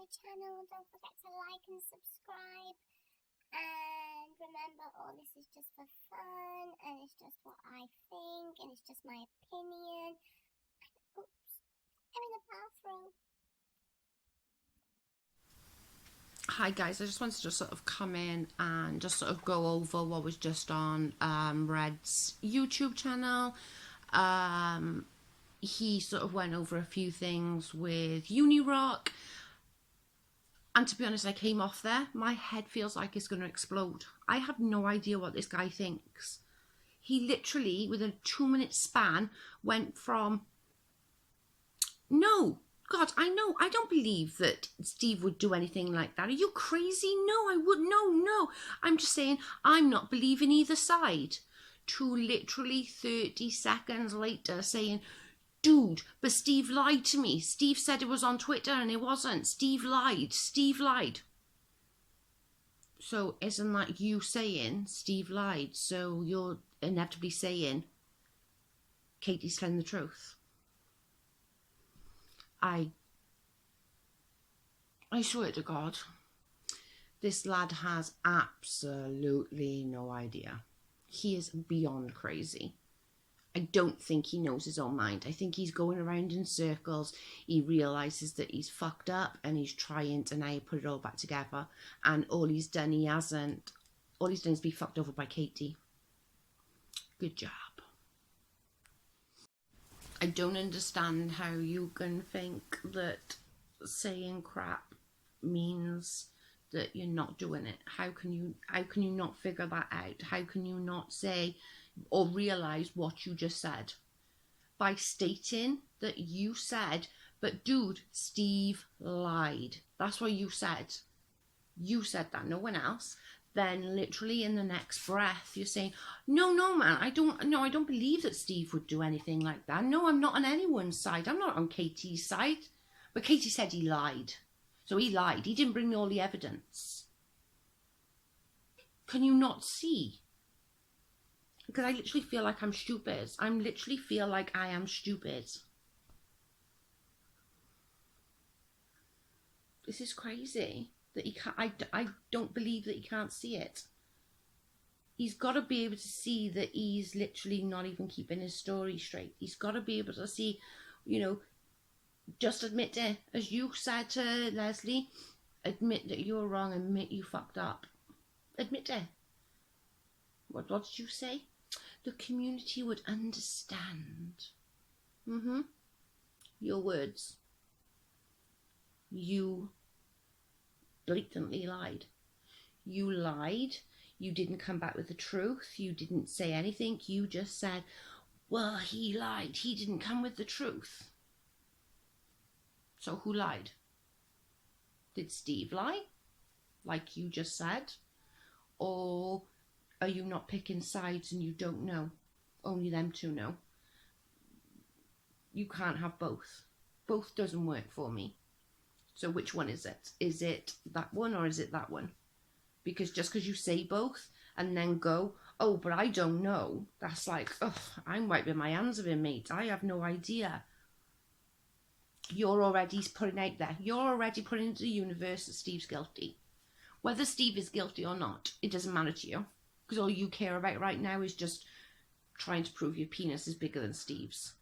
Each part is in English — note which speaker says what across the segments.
Speaker 1: the channel. Don't forget to like and subscribe. And remember, all this is just for fun, and it's just what I think, and it's just my opinion. Oops, I'm in the bathroom.
Speaker 2: Hi guys, I just wanted to sort of come in and just sort of go over what was just on Red's YouTube channel. He sort of went over a few things with Unirock, and to be honest, I came off there. My head feels like it's going to explode. I have no idea what this guy thinks. He literally, within a 2-minute span, went from, no, God, I know, I don't believe that Steve would do anything like that. Are you crazy? No, I would, no. I'm just saying, I'm not believing either side. To literally 30 seconds later saying, dude, but Steve lied to me. Steve said it was on Twitter and it wasn't. Steve lied. So isn't that you saying Steve lied? So you're inevitably saying Katie's telling the truth. I swear to God, this lad has absolutely no idea. He is beyond crazy. I don't think he knows his own mind. I think he's going around in circles. He realises that he's fucked up and he's trying to now put it all back together. And all he's done is be fucked over by Katie. Good job. I don't understand how you can think that saying crap means that you're not doing it. How can you not figure that out? How can you not say or realise what you just said? By stating that you said, but dude, Steve lied. That's what you said. You said that, no one else. Then literally in the next breath you're saying, no man, I don't believe that Steve would do anything like that. No, I'm not on anyone's side. I'm not on Katie's side. But Katie said he lied. So he lied. He didn't bring me all the evidence. Can you not see? Because I literally feel like I'm stupid. I literally feel like I am stupid. This is crazy. That he can't, I don't believe that he can't see it. He's got to be able to see that he's literally not even keeping his story straight. He's got to be able to see, just admit it. As you said to Leslie, admit that you're wrong, admit you fucked up. Admit it. What did you say? The community would understand. Your words. You blatantly lied. You lied. You didn't come back with the truth. You didn't say anything. You just said, well, he lied. He didn't come with the truth. So who lied? Did Steve lie? Like you just said? Or are you not picking sides and you don't know? Only them two know. You can't have both. Both doesn't work for me. So which one is it? Is it that one or is it that one? Because just because you say both and then go, oh, but I don't know. That's like, oh, I'm wiping my hands of him, mate. I have no idea. You're already putting out there. You're already putting into the universe that Steve's guilty. Whether Steve is guilty or not, it doesn't matter to you. Because all you care about right now is just trying to prove your penis is bigger than Steve's.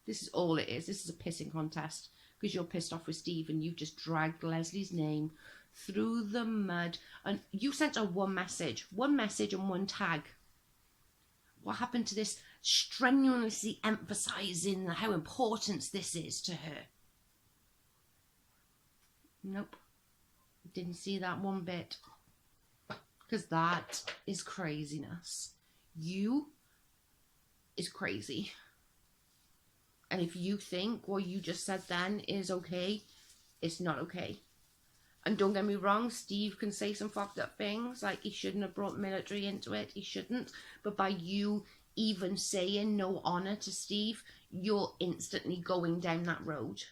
Speaker 2: This is all it is. This is a pissing contest. Because you're pissed off with Steve and you've just dragged Leslie's name through the mud. And you sent her one message and one tag. What happened to this strenuously emphasising how important this is to her? Nope. Didn't see that one bit. Because that is craziness. You is crazy. And if you think what you just said then is okay, it's not okay. And don't get me wrong, Steve can say some fucked up things, like he shouldn't have brought military into it, he shouldn't. But by you even saying no honour to Steve, you're instantly going down that road.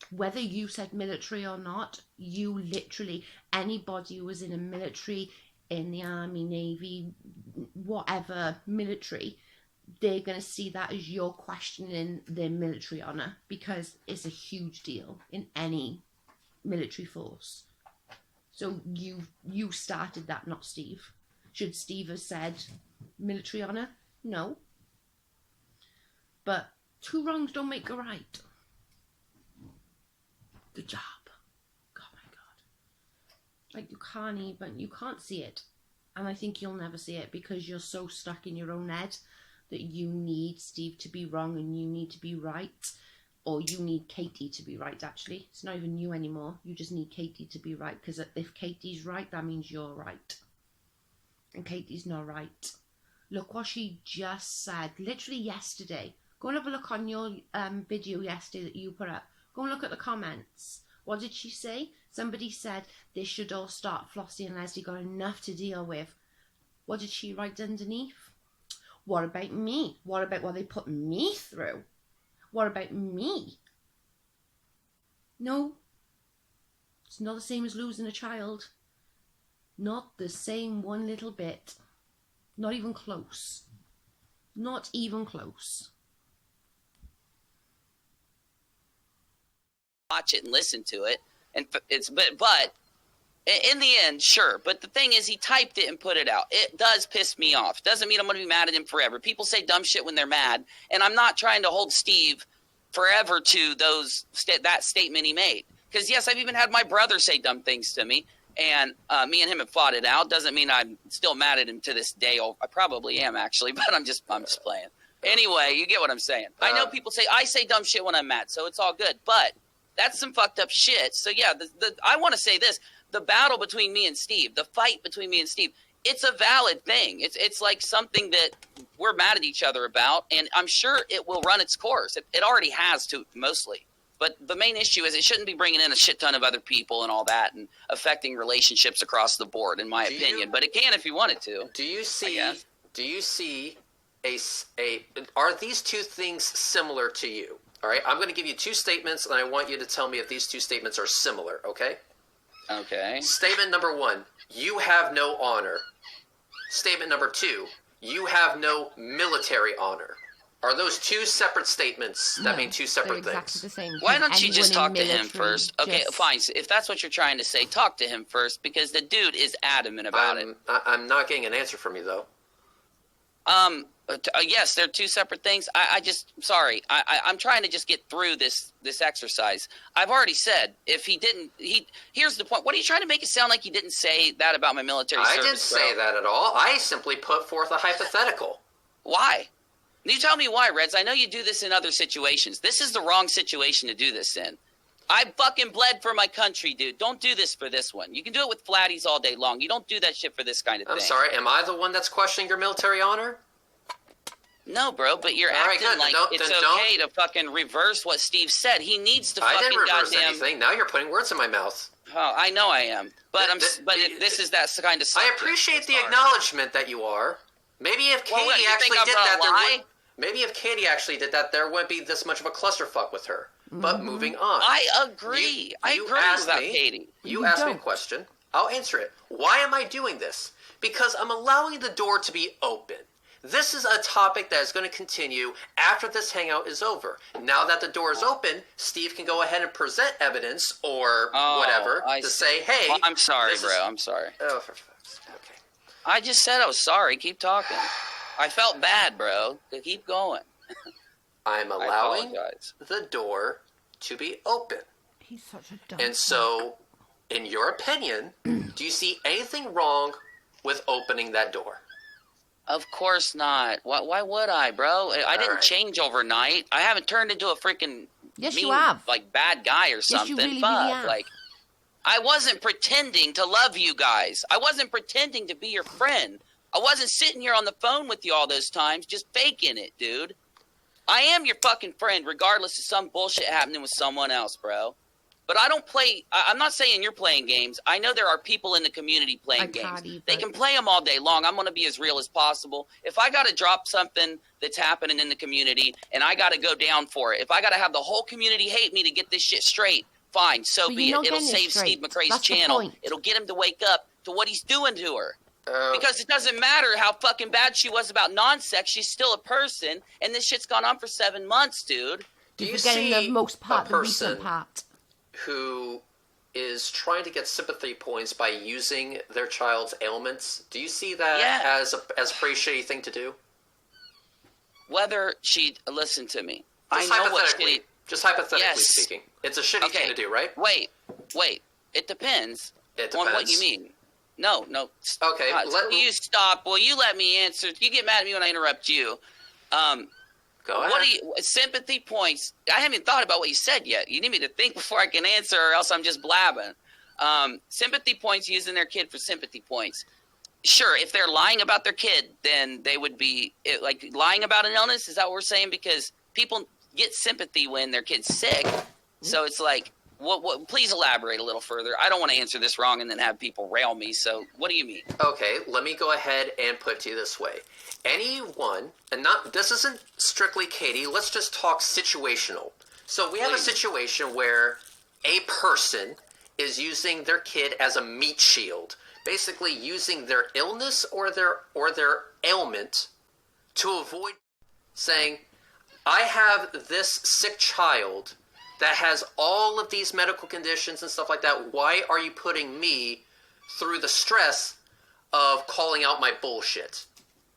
Speaker 2: Whether you said military or not, you literally, anybody who was in a military, in the army, navy, whatever military, they're going to see that as you're questioning their military honour, because it's a huge deal in any military force. So you started that, not Steve. Should Steve have said military honour? No. But 2 wrongs don't make a right. Good job. Oh my God. Like, you can't see it. And I think you'll never see it because you're so stuck in your own head that you need Steve to be wrong and you need to be right. Or you need Katie to be right, actually. It's not even you anymore. You just need Katie to be right. Because if Katie's right, that means you're right. And Katie's not right. Look what she just said. Literally yesterday. Go and have a look on your video yesterday that you put up. Go and look at the comments. What did she say? Somebody said, this should all start. Flossie and Leslie got enough to deal with. What did she write underneath? What about me? What about what they put me through? What about me? No. It's not the same as losing a child. Not the same one little bit. Not even close. Not even close.
Speaker 3: Watch it and listen to it, and it's but in the end, sure. But the thing is, he typed it and put it out. It does piss me off. Doesn't mean I'm going to be mad at him forever. People say dumb shit when they're mad, and I'm not trying to hold Steve forever to that statement he made. Because yes, I've even had my brother say dumb things to me, and me and him have fought it out. Doesn't mean I'm still mad at him to this day. I probably am actually, but I'm just playing. Anyway, you get what I'm saying. I know people say I say dumb shit when I'm mad, so it's all good, but that's some fucked up shit. So yeah, I want to say this. The battle between me and Steve, the fight between me and Steve, it's a valid thing. It's like something that we're mad at each other about, and I'm sure it will run its course. It already has to, mostly. But the main issue is it shouldn't be bringing in a shit ton of other people and all that and affecting relationships across the board, in my opinion. But it can if you want it to.
Speaker 4: Do you see are these two things similar to you? All right, I'm going to give you 2 statements, and I want you to tell me if these 2 statements are similar, okay?
Speaker 3: Okay.
Speaker 4: Statement number 1, you have no honor. Statement number 2, you have no military honor. Are those 2 separate statements that mean 2 separate
Speaker 2: they're
Speaker 4: things?
Speaker 2: exactly the same.
Speaker 3: Why don't you just
Speaker 2: Anyone
Speaker 3: talk
Speaker 2: in
Speaker 3: to him
Speaker 2: military
Speaker 3: first? Okay, fine. So if that's what you're trying to say, talk to him first, because the dude is adamant about it.
Speaker 4: I'm not getting an answer from you, though.
Speaker 3: Yes, they're 2 separate things. I'm trying to just get through this exercise. I've already said, if here's the point. What are you trying to make it sound like he didn't say that about my military service?
Speaker 4: I didn't say that at all. I simply put forth a hypothetical.
Speaker 3: Why? You tell me why, Reds. I know you do this in other situations. This is the wrong situation to do this in. I fucking bled for my country, dude. Don't do this for this one. You can do it with flatties all day long. You don't do that shit for this kind of thing.
Speaker 4: I'm sorry. Am I the one that's questioning your military honor?
Speaker 3: No, bro, but you're acting like it's okay to fucking reverse what Steve said. He needs to fucking goddamn...
Speaker 4: I didn't reverse anything. Now you're putting words in my mouth.
Speaker 3: Oh, I know I am. But this is that kind of subject.
Speaker 4: I appreciate the acknowledgement that you are. Maybe if Katie actually did that, maybe if Katie actually did that, there wouldn't be this much of a clusterfuck with her. But moving on.
Speaker 3: I agree. I agree about Katie.
Speaker 4: You asked me a question. I'll answer it. Why am I doing this? Because I'm allowing the door to be open. This is a topic that is going to continue after this hangout is over. Now that the door is open, Steve can go ahead and present evidence or whatever to say, hey...
Speaker 3: Well, I'm sorry, bro. I'm sorry.
Speaker 4: Oh, for fuck's sake. Okay.
Speaker 3: I just said I was sorry. Keep talking. I felt bad, bro. Keep going.
Speaker 4: I'm allowing the door to be open.
Speaker 2: He's such a dumb.
Speaker 4: And so, in your opinion, do you see anything wrong with opening that door?
Speaker 3: Of course not. Why would I, bro? I didn't change overnight. I haven't turned into a freaking bad guy or something.
Speaker 2: Yes, you really
Speaker 3: Fuck.
Speaker 2: have.
Speaker 3: I wasn't pretending to love you guys. I wasn't pretending to be your friend. I wasn't sitting here on the phone with you all those times just faking it, dude. I am your fucking friend regardless of some bullshit happening with someone else, bro. But I don't play – I'm not saying you're playing games. I know there are people in the community playing games. They can play them all day long. I'm going to be as real as possible. If I got to drop something that's happening in the community and I got to go down for it, if I got to have the whole community hate me to get this shit straight, fine, so be it. It'll save Steve McRae's channel. It'll get him to wake up to what he's doing to her. Because it doesn't matter how fucking bad she was about non-sex. She's still a person, and this shit's gone on for 7 months, dude.
Speaker 4: Do you see
Speaker 2: the most part,
Speaker 4: a person
Speaker 2: the recent part
Speaker 4: who is trying to get sympathy points by using their child's ailments. Do you see that
Speaker 3: Yeah.
Speaker 4: as a pretty shitty thing to do?
Speaker 3: Whether she listen to me,
Speaker 4: Just
Speaker 3: I know what
Speaker 4: hypothetically,
Speaker 3: shitty.
Speaker 4: just hypothetically
Speaker 3: Yes.
Speaker 4: speaking, it's a shitty
Speaker 3: Okay.
Speaker 4: thing to do, right?
Speaker 3: Wait. It depends.
Speaker 4: It
Speaker 3: On what
Speaker 4: depends.
Speaker 3: you mean. No.
Speaker 4: Okay,
Speaker 3: Will you stop? Will you let me answer? You get mad at me when I interrupt you.
Speaker 4: Go ahead.
Speaker 3: What do you sympathy points? I haven't even thought about what you said yet. You need me to think before I can answer, or else I'm just blabbing. Sympathy points, using their kid for sympathy points. Sure, if they're lying about their kid, then they would be like lying about an illness. Is that what we're saying? Because people get sympathy when their kid's sick. So it's like, what? Please elaborate a little further. I don't want to answer this wrong and then have people rail me. So what do you mean?
Speaker 4: Okay, let me go ahead and put it to you this way. Anyone, and not this isn't strictly Katie, let's just talk situational. So we have a
Speaker 3: Please.
Speaker 4: situation where a person is using their kid as a meat shield, basically using their illness or their ailment to avoid saying, I have this sick child that has all of these medical conditions and stuff like that. Why are you putting me through the stress of calling out my bullshit?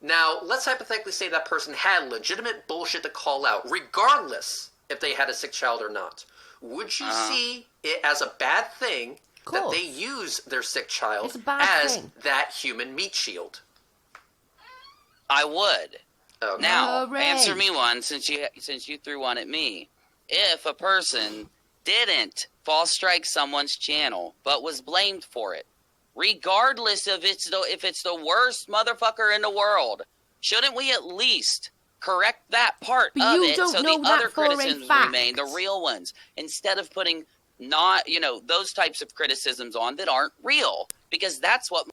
Speaker 4: Now, let's hypothetically say that person had legitimate bullshit to call out, regardless if they had a sick child or not. Would you see it as a bad thing that
Speaker 2: course.
Speaker 4: they use their sick child
Speaker 2: It's a bad
Speaker 4: as
Speaker 2: thing.
Speaker 4: that human meat shield?
Speaker 3: I would.
Speaker 4: Okay.
Speaker 3: Now,
Speaker 2: Hooray.
Speaker 3: answer me one since you threw one at me. If a person didn't false strike someone's channel but was blamed for it, regardless of if it's the worst motherfucker in the world, shouldn't we at least correct that part
Speaker 2: But
Speaker 3: of
Speaker 2: you
Speaker 3: it
Speaker 2: don't
Speaker 3: so
Speaker 2: know
Speaker 3: the
Speaker 2: that
Speaker 3: other
Speaker 2: for a
Speaker 3: criticisms
Speaker 2: fact.
Speaker 3: remain the real ones instead of putting not those types of criticisms on that aren't real, because that's what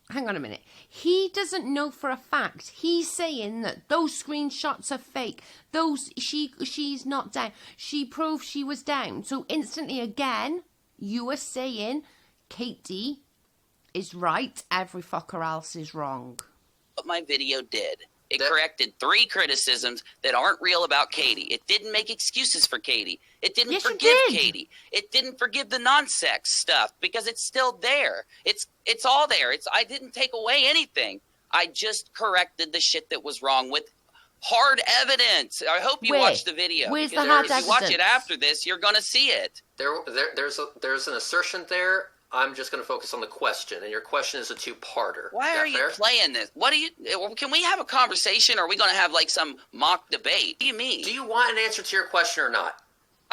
Speaker 2: Hang on a minute. He doesn't know for a fact. He's saying that those screenshots are fake. She's not down. She proved she was down. So instantly again, you are saying Katie is right. Every fucker else is wrong.
Speaker 3: my video did. It
Speaker 4: That-
Speaker 3: corrected 3 criticisms that aren't real about Katie. It didn't make excuses for Katie. It didn't
Speaker 2: Yes, you
Speaker 3: forgive
Speaker 2: did.
Speaker 3: Katie. It didn't forgive the non-sex stuff because it's still there. It's all there. I didn't take away anything. I just corrected the shit that was wrong with hard evidence. I hope you
Speaker 2: Where?
Speaker 3: watch the video.
Speaker 2: Where's
Speaker 3: because
Speaker 2: the hard
Speaker 3: if you watch it
Speaker 2: evidence?
Speaker 3: after this, you're going to see it.
Speaker 4: There's an assertion there. I'm just going to focus on the question, and your question is a two-parter.
Speaker 3: Why
Speaker 4: Is that
Speaker 3: are you
Speaker 4: fair?
Speaker 3: playing this? Can we have a conversation, or are we going to have like some mock debate? What do you mean?
Speaker 4: Do you want an answer to your question or not?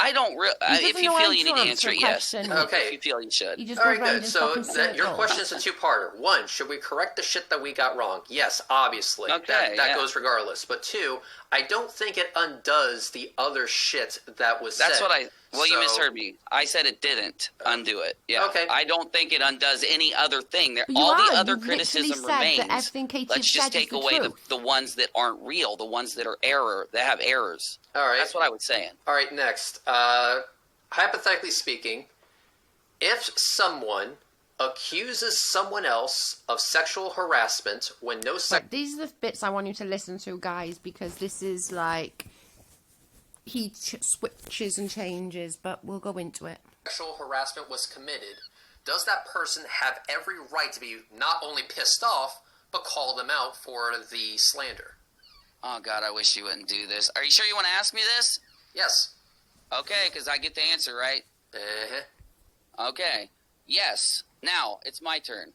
Speaker 3: I don't really.
Speaker 2: doesn't
Speaker 3: If you
Speaker 2: know
Speaker 3: feel
Speaker 2: how
Speaker 3: you
Speaker 2: to
Speaker 3: need to answer
Speaker 2: answer
Speaker 3: it,
Speaker 2: a
Speaker 3: yes.
Speaker 2: question.
Speaker 4: Okay.
Speaker 3: If you feel you should.
Speaker 2: You just
Speaker 4: All
Speaker 2: go
Speaker 4: right,
Speaker 2: round
Speaker 4: good.
Speaker 2: in
Speaker 4: So
Speaker 2: fucking
Speaker 4: your
Speaker 2: circles.
Speaker 4: question is a two-parter. One, should we correct the shit that we got wrong? Yes, obviously.
Speaker 3: Okay,
Speaker 4: that
Speaker 3: yeah.
Speaker 4: goes regardless. But two, I don't think it undoes the other shit that was
Speaker 3: That's
Speaker 4: said.
Speaker 3: what I. Well, you
Speaker 4: So-
Speaker 3: misheard me. I said it didn't undo it. Yeah.
Speaker 4: Okay.
Speaker 3: I don't think it undoes any other thing.
Speaker 2: But you
Speaker 3: All
Speaker 2: are.
Speaker 3: the other
Speaker 2: You've literally
Speaker 3: criticism
Speaker 2: said that
Speaker 3: remains.
Speaker 2: everything Katie
Speaker 3: Let's
Speaker 2: said
Speaker 3: just
Speaker 2: is
Speaker 3: take
Speaker 2: the
Speaker 3: away
Speaker 2: truth.
Speaker 3: the ones that aren't real, the ones that are that have errors.
Speaker 4: All right.
Speaker 3: That's what I was saying.
Speaker 4: All right, next. Hypothetically speaking, if someone accuses someone else of sexual harassment when no
Speaker 2: But these are the bits I want you to listen to, guys, because this is like he switches and changes, but we'll go into it.
Speaker 4: sexual harassment was committed, does that person have every right to be not only pissed off, but call them out for the slander?
Speaker 3: Oh God, I wish you wouldn't do this. Are you sure you want to ask me this?
Speaker 4: Yes.
Speaker 3: Okay, because I get the answer right.
Speaker 4: Uh-huh.
Speaker 3: Okay. Yes. Now, it's my turn.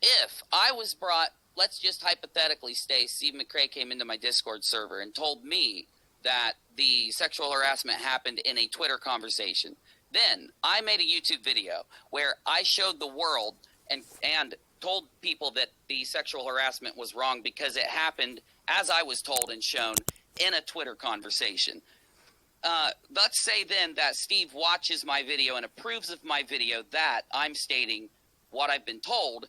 Speaker 3: If I was brought, let's just hypothetically say Steve McRae came into my Discord server and told me that the sexual harassment happened in a Twitter conversation. Then I made a YouTube video where I showed the world and told people that the sexual harassment was wrong because it happened as I was told and shown in a Twitter conversation. Let's say then that Steve watches my video and approves of my video that I'm stating what I've been told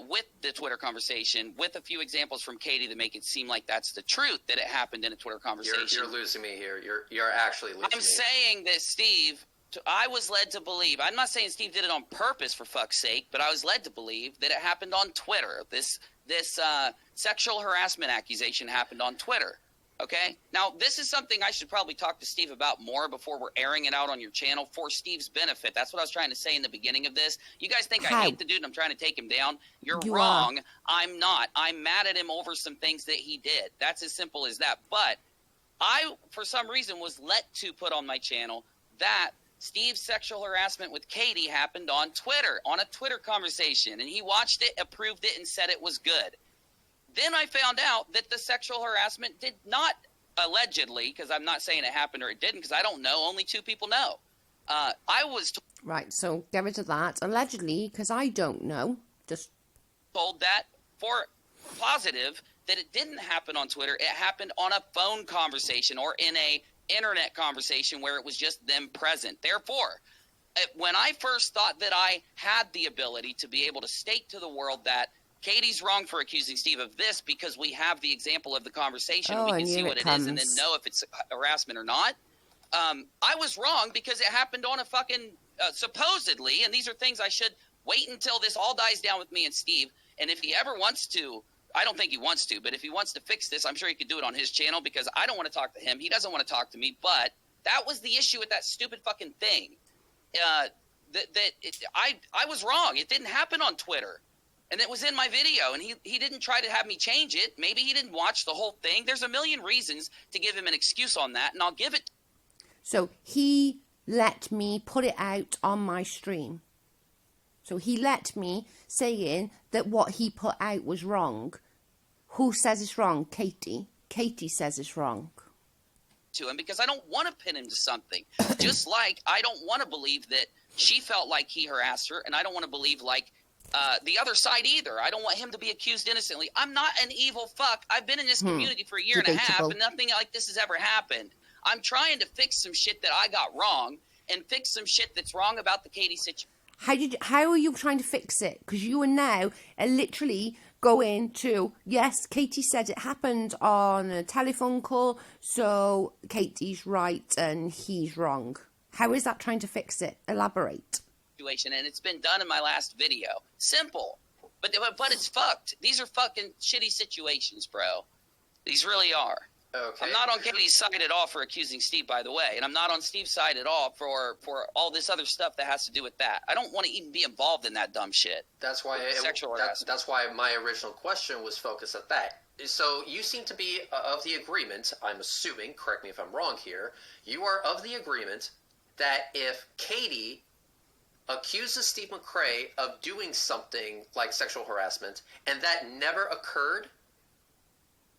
Speaker 3: with the Twitter conversation, with a few examples from Katie to make it seem like that's the truth, that it happened in a Twitter conversation.
Speaker 4: You're losing me here. You're actually losing
Speaker 3: I'm
Speaker 4: me.
Speaker 3: saying that Steve, I was led to believe, I'm not saying Steve did it on purpose for fuck's sake, but I was led to believe that it happened on Twitter. This sexual harassment accusation happened on Twitter. Okay? Now, this is something I should probably talk to Steve about more before we're airing it out on your channel for Steve's benefit. That's what I was trying to say in the beginning of this. You guys think I hate the dude and I'm trying to take him down? You're wrong. I'm not. I'm mad at him over some things that he did. That's as simple as that. But I, for some reason, was let to put on my channel that Steve's sexual harassment with Katie happened on Twitter, on a Twitter conversation. And he watched it, approved it, and said it was good. Then I found out that the sexual harassment did not, allegedly, because I'm not saying it happened or it didn't, because I don't know. Only 2 people know. I was
Speaker 2: Right, so get rid of that. Allegedly, because I don't know. Just
Speaker 3: told that for positive that it didn't happen on Twitter. It happened on a phone conversation or in a internet conversation where it was just them present. Therefore, when I first thought that I had the ability to be able to state to the world that Katie's wrong for accusing Steve of this because we have the example of the conversation and we can see what it is and then know if it's harassment or not. I was wrong because it happened on a fucking supposedly, and these are things I should wait until this all dies down with me and Steve. And if he ever wants to, I don't think he wants to, but if he wants to fix this, I'm sure he could do it on his channel because I don't want to talk to him. He doesn't want to talk to me, but that was the issue with that stupid fucking thing. I was wrong. It didn't happen on Twitter. And it was in my video, and he didn't try to have me change it. Maybe he didn't watch the whole thing. There's a million reasons to give him an excuse on that, and I'll give it.
Speaker 2: So he let me put it out on my stream. So he let me saying that what he put out was wrong. Who says it's wrong? Katie. Katie says it's wrong.
Speaker 3: To him because I don't want to pin him to something. Just like I don't want to believe that she felt like he harassed her, and I don't want to believe like the other side either. I don't want him to be accused innocently. I'm not an evil fuck. I've been in this community for a year and a half, and nothing like this has ever happened. I'm trying to fix some shit that I got wrong and fix some shit that's wrong about the Katie situation.
Speaker 2: How are you trying to fix it? Because you are now literally going to, yes, Katie said it happened on a telephone call, so Katie's right and he's wrong. How is that trying to fix it? Elaborate.
Speaker 3: And it's been done in my last video. Simple. But it's fucked. These are fucking shitty situations, bro. These really are.
Speaker 4: Okay.
Speaker 3: I'm not on Katie's side at all for accusing Steve, by the way, and I'm not on Steve's side at all for all this other stuff that has to do with that. I don't want to even be involved in that dumb shit.
Speaker 4: That's why that's why my original question was focused at that. So you seem to be of the agreement, I'm assuming, correct me if I'm wrong here, you are of the agreement that if Katie accuses Steve McCray of doing something like sexual harassment and that never occurred,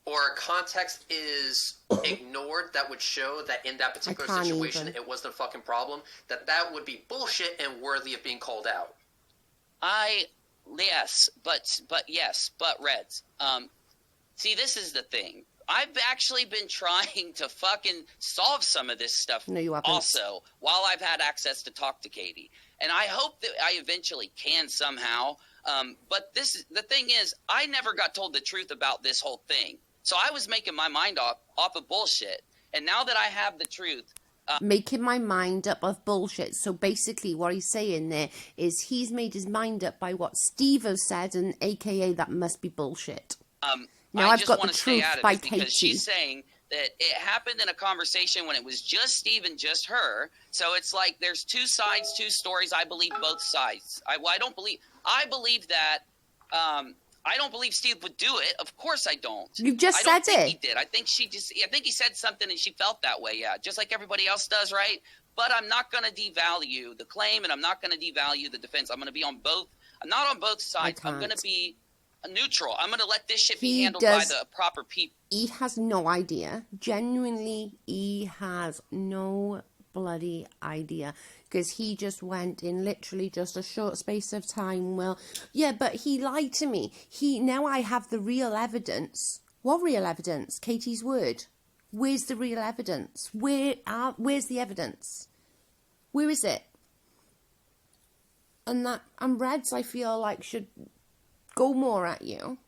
Speaker 4: or a context is ignored that would show that in that particular situation it wasn't a fucking problem, that would be bullshit and worthy of being called out.
Speaker 3: Yes, but Reds. See, this is the thing. I've actually been trying to fucking solve some of this stuff.
Speaker 2: No, you haven't.
Speaker 3: Also, while I've had access to talk to Katie, and I hope that I eventually can somehow. But the thing is, I never got told the truth about this whole thing. So I was making my mind off of bullshit. And now that I have the truth...
Speaker 2: making my mind up of bullshit. So basically what he's saying there is he's made his mind up by what Steve has said, and AKA that must be bullshit. Now I've got the truth by Katie.
Speaker 3: Because she's saying that it happened in a conversation when it was just Steve and just her. So it's like there's 2 sides, 2 stories. I believe both sides. I believe that... I don't believe Steve would do it. Of course I don't.
Speaker 2: You just said it.
Speaker 3: I don't think he did. I think he said something and she felt that way, yeah. Just like everybody else does, right? But I'm not going to devalue the claim and I'm not going to devalue the defense. I'm going to be on both. I'm not on both sides. I'm going to be neutral. I'm going to let this shit be handled by the proper people.
Speaker 2: He has no idea. Genuinely, he has no bloody idea. Because he just went in literally just a short space of time. Well, yeah, but he lied to me. Now I have the real evidence. What real evidence? Katie's word. Where's the real evidence? Where's the evidence? Where is it? And Reds, I feel like, should go more at you.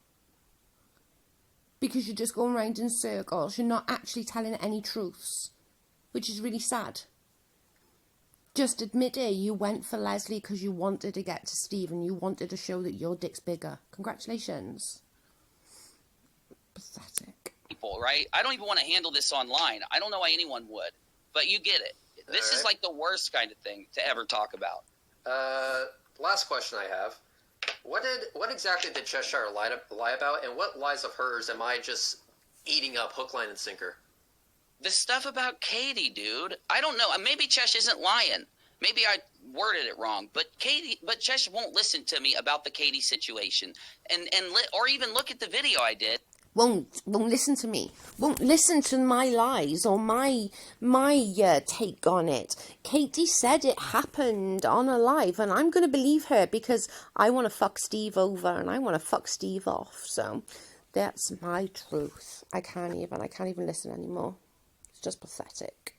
Speaker 2: Because you're just going round in circles. You're not actually telling any truths. Which is really sad. Just admit it, you went for Leslie because you wanted to get to Steve and you wanted to show that your dick's bigger. Congratulations. Pathetic.
Speaker 3: people, right? I don't even want to handle this online. I don't know why anyone would, but you get it. This is like the worst kind of thing to ever talk about.
Speaker 4: Last question I have. What exactly did Cheshire lie about, and what lies of hers am I just eating up hook, line, and sinker?
Speaker 3: The stuff about Katie, dude. I don't know. Maybe Chesh isn't lying. Maybe I worded it wrong. But Chesh won't listen to me about the Katie situation, or even look at the video I did.
Speaker 2: Won't listen to me. Won't listen to my lies or my take on it. Katie said it happened on a live, and I'm going to believe her because I want to fuck Steve over and I want to fuck Steve off. So that's my truth. I can't even listen anymore. It's just pathetic.